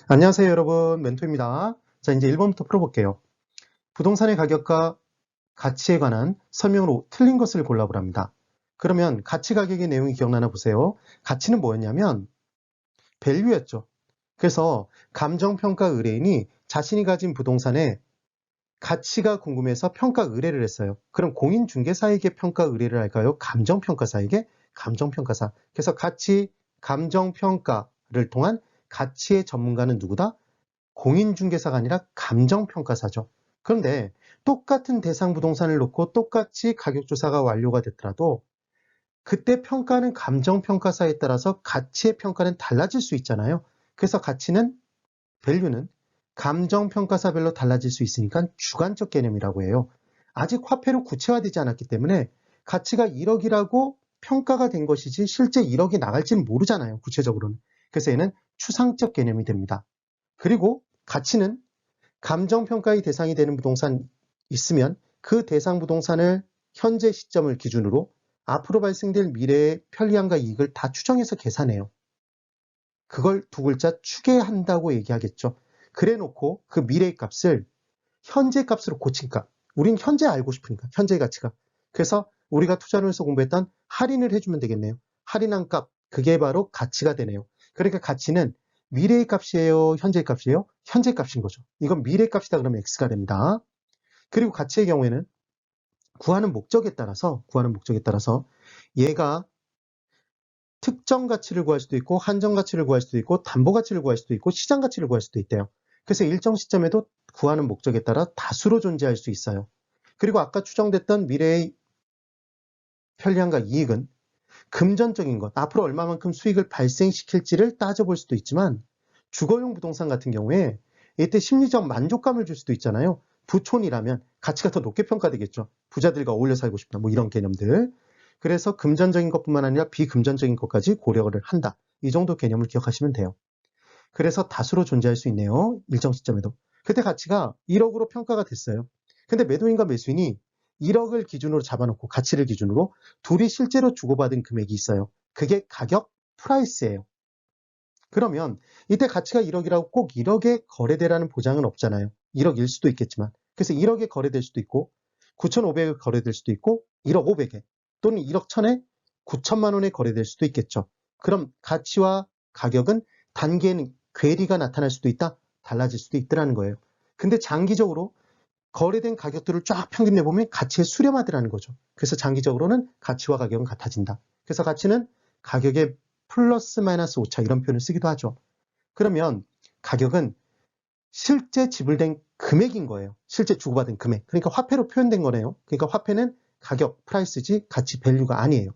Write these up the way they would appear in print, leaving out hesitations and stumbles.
안녕하세요, 여러분. 멘토입니다. 자, 이제 1번부터 풀어볼게요. 부동산의 가격과 가치에 관한 설명으로 틀린 것을 골라보랍니다. 그러면 가치 가격의 내용이 기억나나 보세요. 가치는 뭐였냐면 밸류였죠. 그래서 감정평가 의뢰인이 자신이 가진 부동산의 가치가 궁금해서 평가 의뢰를 했어요. 그럼 공인중개사에게 평가 의뢰를 할까요? 감정평가사에게? 감정평가사. 그래서 가치, 감정평가를 통한 가치의 전문가는 누구다? 공인중개사가 아니라 감정평가사죠. 그런데 똑같은 대상 부동산을 놓고 똑같이 가격조사가 완료가 됐더라도 그때 평가는 감정평가사에 따라서 가치의 평가는 달라질 수 있잖아요. 그래서 가치는, 밸류는 감정평가사별로 달라질 수 있으니까 주관적 개념이라고 해요. 아직 화폐로 구체화되지 않았기 때문에 가치가 1억이라고 평가가 된 것이지 실제 1억이 나갈지는 모르잖아요. 구체적으로는. 그래서 얘는 추상적 개념이 됩니다. 그리고 가치는 감정평가의 대상이 되는 부동산 있으면 그 대상 부동산을 현재 시점을 기준으로 앞으로 발생될 미래의 편리함과 이익을 다 추정해서 계산해요. 그걸 두 글자 추계한다고 얘기하겠죠. 그래 놓고 그 미래의 값을 현재 값으로 고친 값. 우린 현재 알고 싶으니까, 현재 가치가. 그래서 우리가 투자론에서 공부했던 할인을 해주면 되겠네요. 할인한 값, 그게 바로 가치가 되네요. 그러니까 가치는 미래의 값이에요? 현재의 값이에요? 현재 값인 거죠. 이건 미래 값이다 그러면 X가 됩니다. 그리고 가치의 경우에는 구하는 목적에 따라서 얘가 특정 가치를 구할 수도 있고 한정 가치를 구할 수도 있고 담보 가치를 구할 수도 있고 시장 가치를 구할 수도 있대요. 그래서 일정 시점에도 구하는 목적에 따라 다수로 존재할 수 있어요. 그리고 아까 추정됐던 미래의 편리함과 이익은 금전적인 것, 앞으로 얼마만큼 수익을 발생시킬지를 따져볼 수도 있지만 주거용 부동산 같은 경우에 이때 심리적 만족감을 줄 수도 있잖아요. 부촌이라면 가치가 더 높게 평가되겠죠. 부자들과 어울려 살고 싶다. 뭐 이런 개념들. 그래서 금전적인 것뿐만 아니라 비금전적인 것까지 고려를 한다. 이 정도 개념을 기억하시면 돼요. 그래서 다수로 존재할 수 있네요. 일정 시점에도. 그때 가치가 1억으로 평가가 됐어요. 근데 매도인과 매수인이 1억을 기준으로 잡아놓고 가치를 기준으로 둘이 실제로 주고받은 금액이 있어요. 그게 가격 프라이스예요. 그러면 이때 가치가 1억이라고 꼭 1억에 거래되라는 보장은 없잖아요. 1억일 수도 있겠지만. 그래서 1억에 거래될 수도 있고 9,500에 거래될 수도 있고 1억 500에 또는 1억 1000에 9천만 원에 거래될 수도 있겠죠. 그럼 가치와 가격은 단계는 괴리가 나타날 수도 있다. 달라질 수도 있더라는 거예요. 근데 장기적으로 거래된 가격들을 쫙 평균 내보면 가치에 수렴하더라는 거죠. 그래서 장기적으로는 가치와 가격은 같아진다. 그래서 가치는 가격의 플러스 마이너스 오차 이런 표현을 쓰기도 하죠. 그러면 가격은 실제 지불된 금액인 거예요. 실제 주고받은 금액. 그러니까 화폐로 표현된 거네요. 그러니까 화폐는 가격, 프라이스지 가치, 밸류가 아니에요.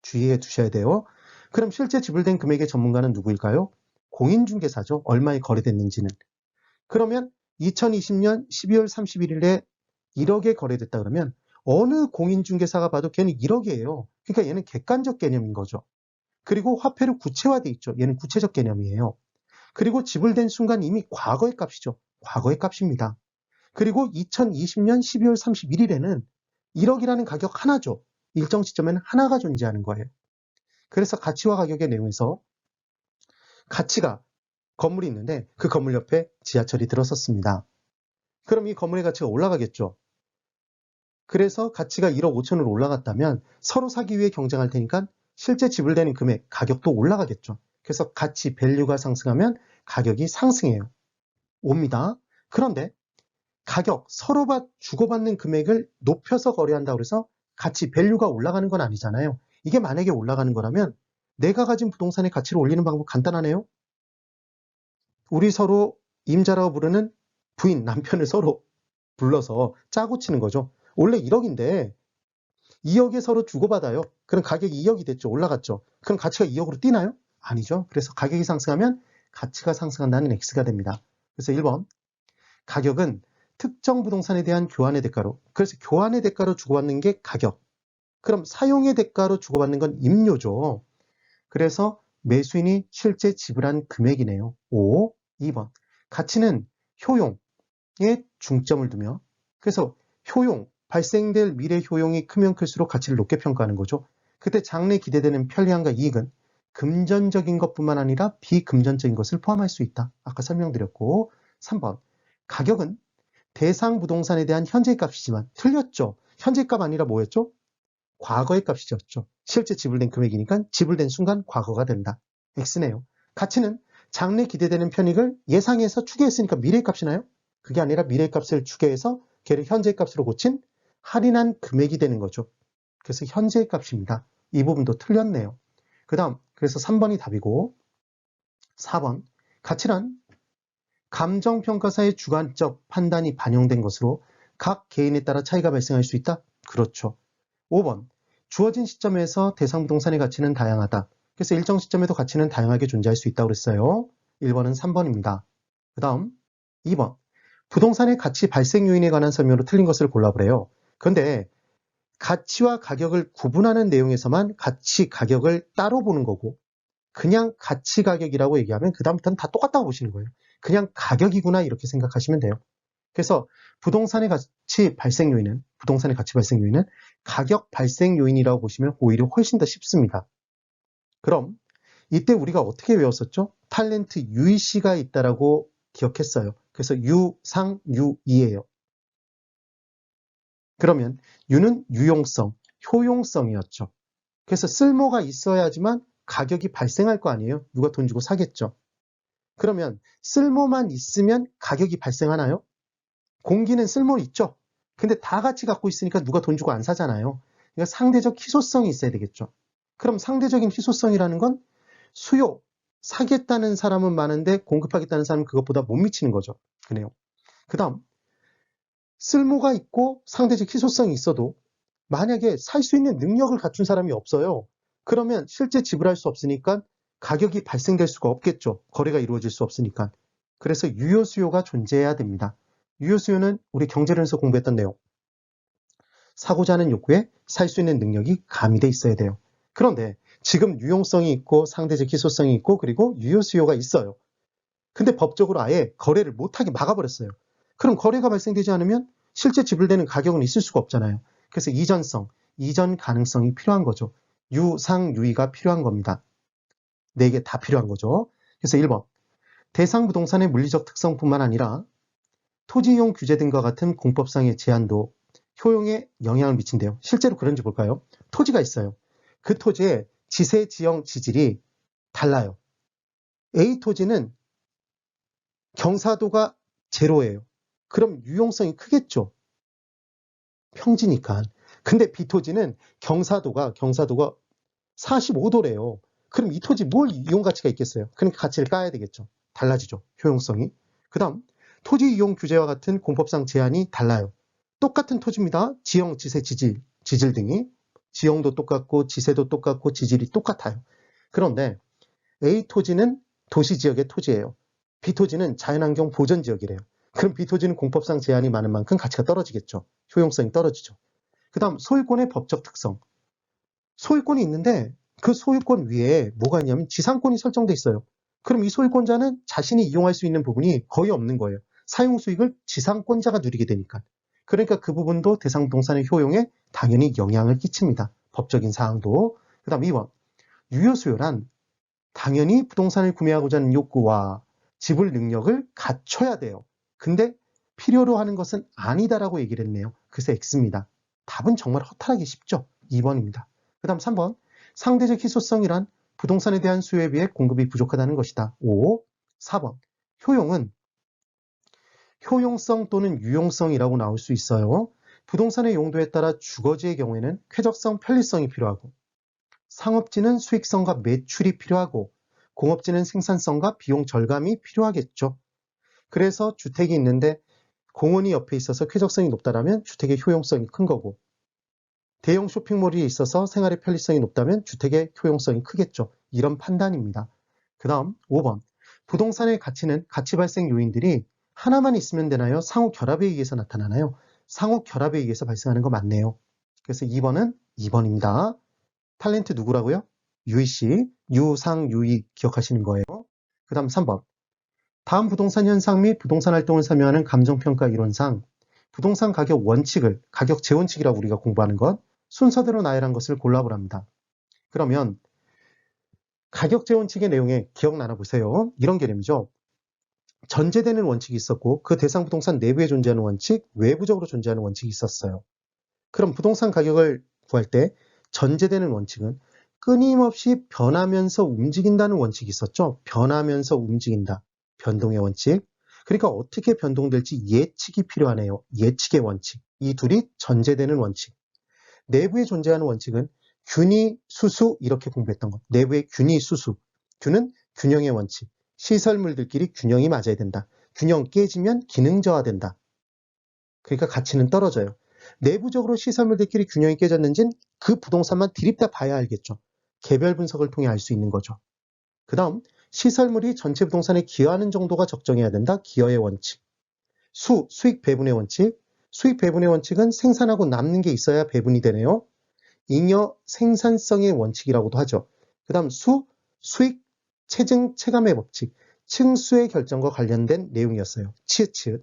주의해 두셔야 돼요. 그럼 실제 지불된 금액의 전문가는 누구일까요? 공인중개사죠. 얼마에 거래됐는지는. 그러면 2020년 12월 31일에 1억에 거래됐다 그러면 어느 공인중개사가 봐도 걔는 1억이에요. 그러니까 얘는 객관적 개념인 거죠. 그리고 화폐로 구체화돼 있죠. 얘는 구체적 개념이에요. 그리고 지불된 순간 이미 과거의 값이죠. 과거의 값입니다. 그리고 2020년 12월 31일에는 1억이라는 가격 하나죠. 일정 시점에는 하나가 존재하는 거예요. 그래서 가치와 가격의 내용에서 가치가 건물이 있는데 그 건물 옆에 지하철이 들어섰습니다. 그럼 이 건물의 가치가 올라가겠죠. 그래서 가치가 1억 5천으로 올라갔다면 서로 사기 위해 경쟁할 테니까 실제 지불되는 금액, 가격도 올라가겠죠. 그래서 가치, 밸류가 상승하면 가격이 상승해요. 옵니다. 그런데 가격, 서로 주고받는 금액을 높여서 거래한다고 해서 가치, 밸류가 올라가는 건 아니잖아요. 이게 만약에 올라가는 거라면 내가 가진 부동산의 가치를 올리는 방법 간단하네요. 우리 서로 임자라고 부르는 부인, 남편을 서로 불러서 짜고 치는 거죠. 원래 1억인데 2억에 서로 주고받아요. 그럼 가격이 2억이 됐죠. 올라갔죠. 그럼 가치가 2억으로 뛰나요? 아니죠. 그래서 가격이 상승하면 가치가 상승한다는 X가 됩니다. 그래서 1번 가격은 특정 부동산에 대한 교환의 대가로, 그래서 교환의 대가로 주고받는 게 가격. 그럼 사용의 대가로 주고받는 건 임료죠. 그래서 매수인이 실제 지불한 금액이네요. 5. 2번 가치는 효용에 중점을 두며, 그래서 효용, 발생될 미래 효용이 크면 클수록 가치를 높게 평가하는 거죠. 그때 장래 기대되는 편리함과 이익은 금전적인 것뿐만 아니라 비금전적인 것을 포함할 수 있다. 아까 설명드렸고 3번 가격은 대상 부동산에 대한 현재 값이지만 틀렸죠. 현재 값 아니라 뭐였죠? 과거의 값이었죠. 실제 지불된 금액이니까 지불된 순간 과거가 된다. X네요. 가치는 장래 기대되는 편익을 예상해서 추계했으니까 미래의 값이나요? 그게 아니라 미래의 값을 추계해서 걔를 현재의 값으로 고친 할인한 금액이 되는 거죠. 그래서 현재의 값입니다. 이 부분도 틀렸네요. 그 다음 그래서 3번이 답이고 4번 가치란 감정평가사의 주관적 판단이 반영된 것으로 각 개인에 따라 차이가 발생할 수 있다? 그렇죠. 5번 주어진 시점에서 대상 부동산의 가치는 다양하다. 그래서 일정 시점에도 가치는 다양하게 존재할 수 있다고 그랬어요. 1번은 3번입니다. 그 다음 2번 부동산의 가치 발생 요인에 관한 설명으로 틀린 것을 골라보래요. 그런데 가치와 가격을 구분하는 내용에서만 가치, 가격을 따로 보는 거고 그냥 가치, 가격이라고 얘기하면 그 다음부터는 다 똑같다고 보시는 거예요. 그냥 가격이구나 이렇게 생각하시면 돼요. 그래서 부동산의 가치 발생 요인은 가격 발생 요인이라고 보시면 오히려 훨씬 더 쉽습니다. 그럼 이때 우리가 어떻게 외웠었죠? 탤런트 유의시가 있다라고 기억했어요. 그래서 유상 유이예요. 그러면 유는 유용성, 효용성이었죠. 그래서 쓸모가 있어야지만 가격이 발생할 거 아니에요? 누가 돈 주고 사겠죠. 그러면 쓸모만 있으면 가격이 발생하나요? 공기는 쓸모 있죠. 근데 다 같이 갖고 있으니까 누가 돈 주고 안 사잖아요. 그러니까 상대적 희소성이 있어야 되겠죠. 그럼 상대적인 희소성이라는 건 수요, 사겠다는 사람은 많은데 공급하겠다는 사람은 그것보다 못 미치는 거죠. 그래요. 그 다음 쓸모가 있고 상대적 희소성이 있어도 만약에 살 수 있는 능력을 갖춘 사람이 없어요. 그러면 실제 지불할 수 없으니까 가격이 발생될 수가 없겠죠. 거래가 이루어질 수 없으니까. 그래서 유효 수요가 존재해야 됩니다. 유효 수요는 우리 경제론에서 공부했던 내용. 사고자 하는 욕구에 살 수 있는 능력이 가미돼 있어야 돼요. 그런데 지금 유용성이 있고 상대적 희소성이 있고 그리고 유효 수요가 있어요. 근데 법적으로 아예 거래를 못하게 막아버렸어요. 그럼 거래가 발생되지 않으면 실제 지불되는 가격은 있을 수가 없잖아요. 그래서 이전성, 이전 가능성이 필요한 거죠. 유상유의가 필요한 겁니다. 4개 다 필요한 거죠. 그래서 1번 대상 부동산의 물리적 특성뿐만 아니라 토지이용 규제 등과 같은 공법상의 제한도 효용에 영향을 미친대요. 실제로 그런지 볼까요? 토지가 있어요. 그 토지의 지세, 지형, 지질이 달라요. A 토지는 경사도가 제로예요. 그럼 유용성이 크겠죠. 평지니까. 근데 B 토지는 경사도가 45도래요. 그럼 이 토지 뭘 이용 가치가 있겠어요? 그러니까 가치를 까야 되겠죠. 달라지죠. 효용성이. 그 다음 토지 이용 규제와 같은 공법상 제한이 달라요. 똑같은 토지입니다. 지형, 지세, 지질 등이 지형도 똑같고 지세도 똑같고 지질이 똑같아요. 그런데 A 토지는 도시지역의 토지예요. B 토지는 자연환경 보전지역이래요. 그럼 B 토지는 공법상 제한이 많은 만큼 가치가 떨어지겠죠. 효용성이 떨어지죠. 그 다음 소유권의 법적 특성. 소유권이 있는데 그 소유권 위에 뭐가 있냐면 지상권이 설정돼 있어요. 그럼 이 소유권자는 자신이 이용할 수 있는 부분이 거의 없는 거예요. 사용 수익을 지상권자가 누리게 되니까. 그러니까 그 부분도 대상 부동산의 효용에 당연히 영향을 끼칩니다. 법적인 사항도. 그 다음 2번. 유효 수요란 당연히 부동산을 구매하고자 하는 욕구와 지불 능력을 갖춰야 돼요. 근데 필요로 하는 것은 아니다라고 얘기를 했네요. 그래서 X입니다. 답은 정말 허탈하기 쉽죠. 2번입니다. 그 다음 3번. 상대적 희소성이란 부동산에 대한 수요에 비해 공급이 부족하다는 것이다. 5. 4번. 효용은 효용성 또는 유용성이라고 나올 수 있어요. 부동산의 용도에 따라 주거지의 경우에는 쾌적성, 편리성이 필요하고 상업지는 수익성과 매출이 필요하고 공업지는 생산성과 비용 절감이 필요하겠죠. 그래서 주택이 있는데 공원이 옆에 있어서 쾌적성이 높다면 주택의 효용성이 큰 거고 대형 쇼핑몰이 있어서 생활의 편리성이 높다면 주택의 효용성이 크겠죠. 이런 판단입니다. 그 다음 5번. 부동산의 가치는 가치 발생 요인들이 하나만 있으면 되나요? 상호 결합에 의해서 나타나나요? 상호 결합에 의해서 발생하는 거 맞네요. 그래서 2번은 2번입니다. 탤런트 누구라고요? 유이씨, 유상유이 기억하시는 거예요. 그 다음 3번. 다음 부동산 현상 및 부동산 활동을 설명하는 감정평가 이론상 부동산 가격 원칙을, 가격 재원칙이라고 우리가 공부하는 것, 순서대로 나열한 것을 골라보랍니다. 그러면 가격제 원칙의 내용에 기억나나 보세요. 이런 개념이죠. 전제되는 원칙이 있었고 그 대상 부동산 내부에 존재하는 원칙, 외부적으로 존재하는 원칙이 있었어요. 그럼 부동산 가격을 구할 때 전제되는 원칙은 끊임없이 변하면서 움직인다는 원칙이 있었죠. 변하면서 움직인다. 변동의 원칙. 그러니까 어떻게 변동될지 예측이 필요하네요. 예측의 원칙. 이 둘이 전제되는 원칙. 내부에 존재하는 원칙은 균이, 수수 이렇게 공부했던 것. 내부의 균이, 수수. 균은 균형의 원칙. 시설물들끼리 균형이 맞아야 된다. 균형 깨지면 기능 저하된다. 그러니까 가치는 떨어져요. 내부적으로 시설물들끼리 균형이 깨졌는지는 그 부동산만 들이다 봐야 알겠죠. 개별 분석을 통해 알 수 있는 거죠. 그 다음 시설물이 전체 부동산에 기여하는 정도가 적정해야 된다. 기여의 원칙. 수익 배분의 원칙. 수익 배분의 원칙은 생산하고 남는 게 있어야 배분이 되네요. 잉여 생산성의 원칙이라고도 하죠. 그 다음 수익 체증 체감의 법칙. 층수의 결정과 관련된 내용이었어요. 치읓.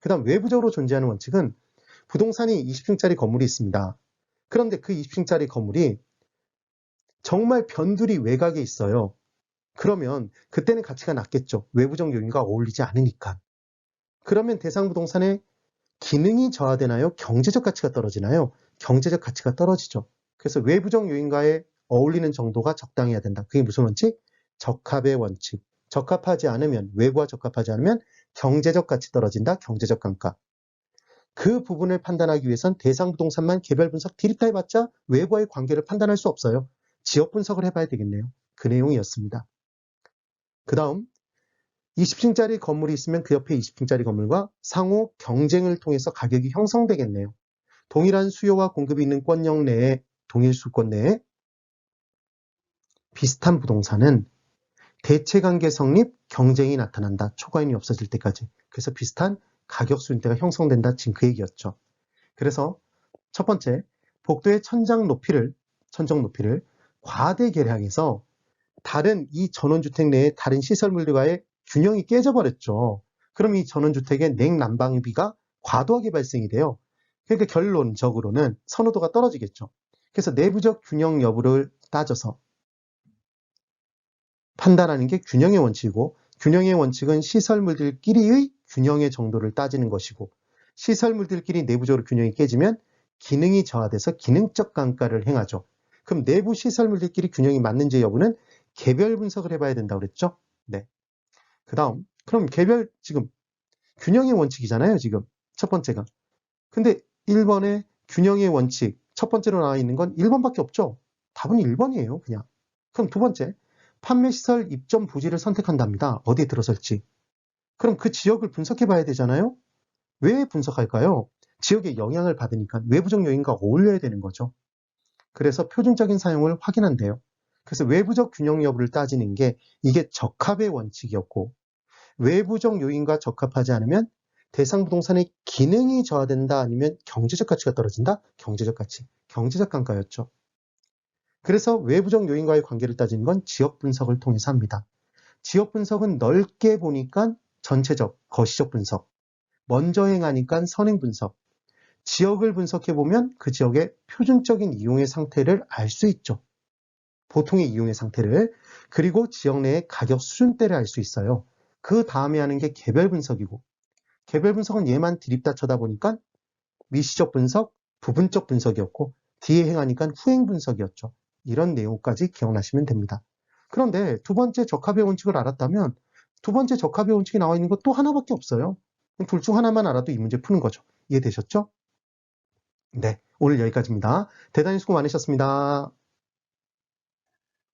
그 다음 외부적으로 존재하는 원칙은 부동산이 20층짜리 건물이 있습니다. 그런데 그 20층짜리 건물이 정말 변두리 외곽에 있어요. 그러면 그때는 가치가 낮겠죠. 외부적 요인과 어울리지 않으니까. 그러면 대상 부동산의 기능이 저하되나요? 경제적 가치가 떨어지나요? 경제적 가치가 떨어지죠. 그래서 외부적 요인과의 어울리는 정도가 적당해야 된다. 그게 무슨 원칙? 적합의 원칙. 적합하지 않으면, 외부와 적합하지 않으면 경제적 가치 떨어진다. 경제적 감가. 그 부분을 판단하기 위해선 대상 부동산만 개별 분석 디립다 해봤자 외부와의 관계를 판단할 수 없어요. 지역 분석을 해봐야 되겠네요. 그 내용이었습니다. 그 다음 20층짜리 건물이 있으면 그 옆에 20층짜리 건물과 상호 경쟁을 통해서 가격이 형성되겠네요. 동일한 수요와 공급이 있는 권역 내에, 동일 수권 내에 비슷한 부동산은 대체관계 성립, 경쟁이 나타난다. 초과인이 없어질 때까지. 그래서 비슷한 가격 수준대가 형성된다. 지금 그 얘기였죠. 그래서 첫 번째, 복도의 천정 높이를 과대 계량해서 다른 이 전원주택 내의 다른 시설물들과의 균형이 깨져버렸죠. 그럼 이 전원주택의 냉난방비가 과도하게 발생이 돼요. 그러니까 결론적으로는 선호도가 떨어지겠죠. 그래서 내부적 균형 여부를 따져서 판단하는 게 균형의 원칙이고, 균형의 원칙은 시설물들끼리의 균형의 정도를 따지는 것이고, 시설물들끼리 내부적으로 균형이 깨지면 기능이 저하돼서 기능적 감가를 행하죠. 그럼 내부 시설물들끼리 균형이 맞는지 여부는 개별 분석을 해봐야 된다고 그랬죠? 네. 그 다음, 그럼 지금 균형의 원칙이잖아요, 지금. 첫 번째가. 근데 1번에 균형의 원칙, 첫 번째로 나와 있는 건 1번밖에 없죠? 답은 1번이에요, 그냥. 그럼 두 번째, 판매시설 입점 부지를 선택한답니다. 어디에 들어설지. 그럼 그 지역을 분석해 봐야 되잖아요? 왜 분석할까요? 지역에 영향을 받으니까 외부적 요인과 어울려야 되는 거죠. 그래서 표준적인 사용을 확인한대요. 그래서 외부적 균형 여부를 따지는 게 이게 적합의 원칙이었고, 외부적 요인과 적합하지 않으면 대상 부동산의 기능이 저하된다 아니면 경제적 가치가 떨어진다? 경제적 가치, 경제적 감가였죠. 그래서 외부적 요인과의 관계를 따지는 건 지역 분석을 통해서 합니다. 지역 분석은 넓게 보니까 전체적, 거시적 분석, 먼저 행하니까 선행 분석, 지역을 분석해보면 그 지역의 표준적인 이용의 상태를 알 수 있죠. 보통의 이용의 상태를, 그리고 지역 내의 가격 수준대를 알 수 있어요. 그 다음에 하는 게 개별 분석이고, 개별 분석은 얘만 들이다 쳐다보니까 미시적 분석, 부분적 분석이었고, 뒤에 행하니까 후행 분석이었죠. 이런 내용까지 기억나시면 됩니다. 그런데 두 번째 적합의 원칙을 알았다면 두 번째 적합의 원칙이 나와 있는 것 또 하나밖에 없어요. 둘 중 하나만 알아도 이 문제 푸는 거죠. 이해되셨죠? 네, 오늘 여기까지입니다. 대단히 수고 많으셨습니다.